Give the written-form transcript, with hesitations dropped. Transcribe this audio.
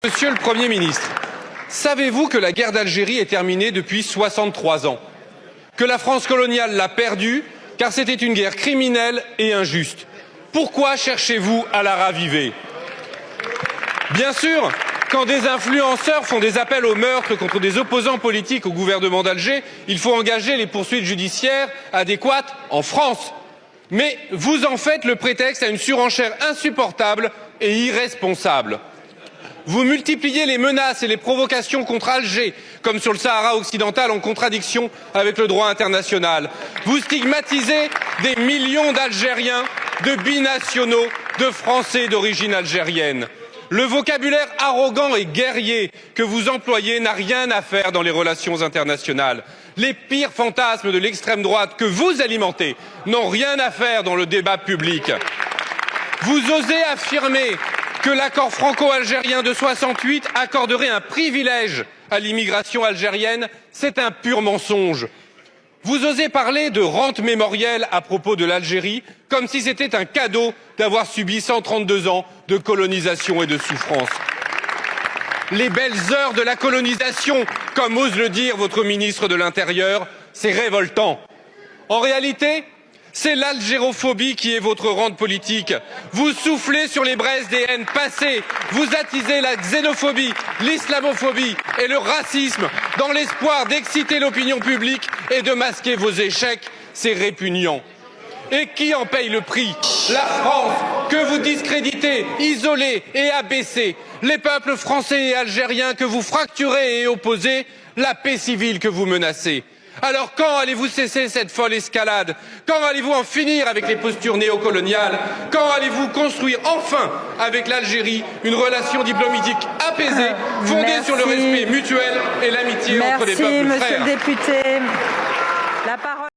Monsieur le Premier ministre, savez-vous que la guerre d'Algérie est terminée depuis 63 ans? Que la France coloniale l'a perdue car c'était une guerre criminelle et injuste. Pourquoi cherchez-vous à la raviver? Bien sûr, quand des influenceurs font des appels au meurtre contre des opposants politiques au gouvernement d'Alger, il faut engager les poursuites judiciaires adéquates en France. Mais vous en faites le prétexte à une surenchère insupportable et irresponsable. Vous multipliez les menaces et les provocations contre Alger, comme sur le Sahara occidental, en contradiction avec le droit international. Vous stigmatisez des millions d'Algériens, de binationaux, de Français d'origine algérienne. Le vocabulaire arrogant et guerrier que vous employez n'a rien à faire dans les relations internationales. Les pires fantasmes de l'extrême droite que vous alimentez n'ont rien à faire dans le débat public. Vous osez affirmer que l'accord franco-algérien de 68 accorderait un privilège à l'immigration algérienne, c'est un pur mensonge. Vous osez parler de rente mémorielle à propos de l'Algérie, comme si c'était un cadeau d'avoir subi 132 ans de colonisation et de souffrance. Les belles heures de la colonisation, comme ose le dire votre ministre de l'Intérieur, c'est révoltant. En réalité, c'est l'algérophobie qui est votre rente politique. Vous soufflez sur les braises des haines passées. Vous attisez la xénophobie, l'islamophobie et le racisme dans l'espoir d'exciter l'opinion publique et de masquer vos échecs. C'est répugnant. Et qui en paye le prix? La France, que vous discréditez, isolez et abaissez. Les peuples français et algériens que vous fracturez et opposez. La paix civile que vous menacez. Alors quand allez-vous cesser cette folle escalade? Quand allez-vous en finir avec les postures néocoloniales? Quand allez-vous construire enfin avec l'Algérie une relation diplomatique apaisée, fondée sur le respect mutuel et l'amitié entre les peuples frères? Merci, monsieur le député. La parole